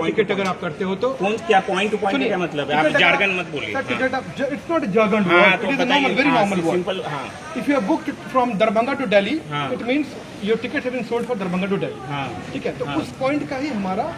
Ticket अगर आप करते हो तो कौन क्या पॉइंट टू पॉइंट क्या मतलब है? आप जार्गन मत बोलिए। सर टिकट आप इट्स नॉट jargon हाँ, word, तो it is a बताइए। normal, very हाँ, normal word. सिंपल। हाँ If you have booked from Darbhanga to Delhi, हाँ। it means your tickets have been sold for Darbhanga to Delhi. हाँ ठीक है, तो हाँ। उस पॉइंट का ही हमारा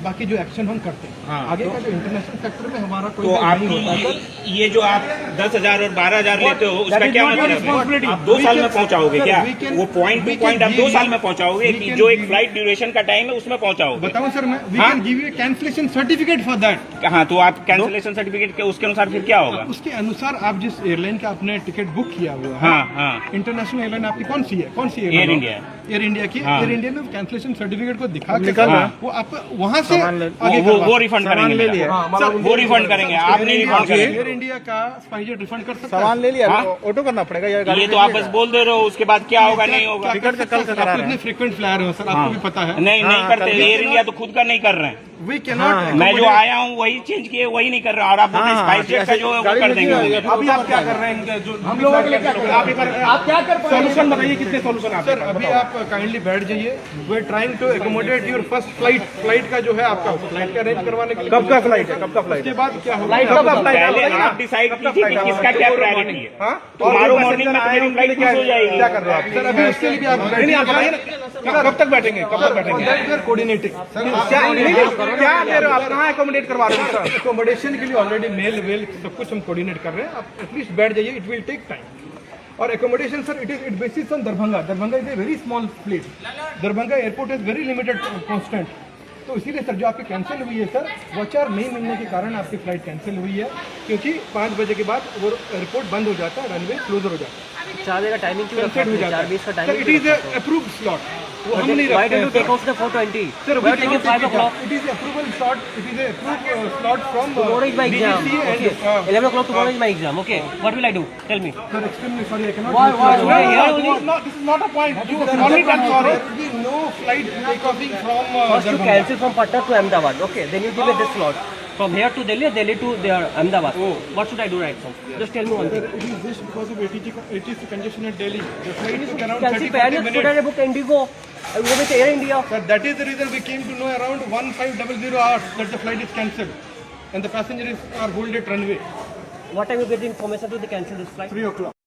बाकी जो एक्शन हम करते हैं। हाँ, आगे का जो इंटरनेशनल सेक्टर में हमारा कोई तो नहीं होता सर। आपकी ये जो आप 10,000 और 12,000 लेते हो उसका क्या मतलब है? आप 2 We साल can- में पहुंचाओगे sir, क्या? we can- वो point two we can point आप give 2 साल you- में पहुंचाओगे we कि can जो एक give- फ्लाइट ड्यूरेशन का टाइम है उसमें पहुंचाओगे? बताऊं सर मैं, we can give you a cancellation certificate for that. हाँ, तो आप कैंसिलेशन सर्टिफिकेट के उसके अनुसार फिर क्या होगा? उसके अनुसार आप जिस एयरलाइन का आपने टिकट बुक किया हुआ है, हाँ हाँ, इंटरनेशनल एयरलाइन आपकी कौन सी है? कौन सी air airline? India. Air India की। हाँ। एयर इंडिया में कैंसिलेशन सर्टिफिकेट को दिखा के निकल रहा है। वो आप वहां से आगे वो रिफंड करेंगे ले मेरा। लिया। हाँ, वो रिफंड करेंगे, आप नहीं रिफंड करेंगे। एयर इंडिया का स्पाइसजेट रिफंड कर सकता सामान ले लिया, हाँ? ऑटो करना पड़ेगा या गाड़ी ये तो आप बस बोल दे रहे हो, उसके बाद क्या होगा नहीं होगा? टिकट का कल का करा रहे इतने हैं। फ्रीक्वेंट फ्लायर हो सर, हाँ। आपको भी पता है। नहीं नहीं हाँ, करते, कर एयर इंडिया तो खुद का नहीं कर रहे हैं। We cannot. मैं जो आया हूँ वही चेंज किए, वही नहीं कर रहा। और आप बोलते हैं स्पाइस जेट का जो है वो कर देंगे। अभी आप क्या कर रहे हैं? हम लोगों के लिए क्या कर रहे हैं? आप क्या कर पा रहे हैं? सोल्यूशन बताइए, कितने सोल्यूशन आप सर अभी आप काइंडली बैठ जाइए। We are trying to accommodate your first flight का जो है आपका फ्लाइट का अरेंज करवाने के लिए। कब का फ्लाइट है? कब का फ्लाइट उसके है? बाद क्या होगा? पहले आप डिसाइड कीजिए कि किसका क्या प्रायोरिटी है। हाँ? टुमारो मॉर्निंग में तो मेरी फ्लाइट मिस हो जाएगी। क्या कर रहे हो आप? सर अभी उसके लिए भी आप नहीं आप बताइए ना, कब तक बैठेंगे? कब तक बैठेंगे? कोऑर्डिनेटिंग क्या क्या दे रहे हो आप? कहाँ एकोमोडेट करवा रहे हो सर? अकोमोडेशन के लिए ऑलरेडी मेल वेल सब कुछ हम कोऑर्डिनेट कर रहे हैं। आप एटलीस्ट बैठ जाइए, इट विल टेक टाइम। और accommodation sir it basis on Darbhanga. Darbhanga is a very small place. Darbhanga airport is very limited constant. तो इसीलिए सर जो आपकी कैंसिल हुई है सर, वॉचर नहीं मिलने के कारण आपकी फ्लाइट कैंसिल हुई है, क्योंकि 5 बजे के बाद वो एयरपोर्ट बंद हो जाता है, रनवे क्लोजर हो जाता है, 4 बजे का टाइमिंग क्यों रखा कैंसिल हो है? जाता 4:20 का है। Sir timing it is approved slot, वो हम नहीं Why रखते did हैं you take sir. off the 4:20? Sir, We we are taking cannot 5 take it o'clock. off. It is approval slot. It is a approved slot from Tomorrow is my exam. DGC Okay. and 11 o'clock tomorrow is my exam. Okay. What will I do? Tell me. sir, extremely sorry, I cannot. Why? No, Why? no, Here no, only? no, this is not a point. You have already done sorry. There will be no flight takeoffing from First you Darbhanga. cancel from Patna to Ahmedabad. Okay. Then you give me this slot. From here to Delhi, Delhi to there, Ahmedabad. What should I do right now? Just tell me one Sir, thing. it is just because of ATC congestion at Delhi. The flight took around Cancel 30-40 pehले should minutes. I book Indigo? I go with Air India. Sir, that is the reason we came to know around 1500 hours that the flight is cancelled and the passengers are hold at runway. What time you get the information to cancel this flight? 3 o'clock.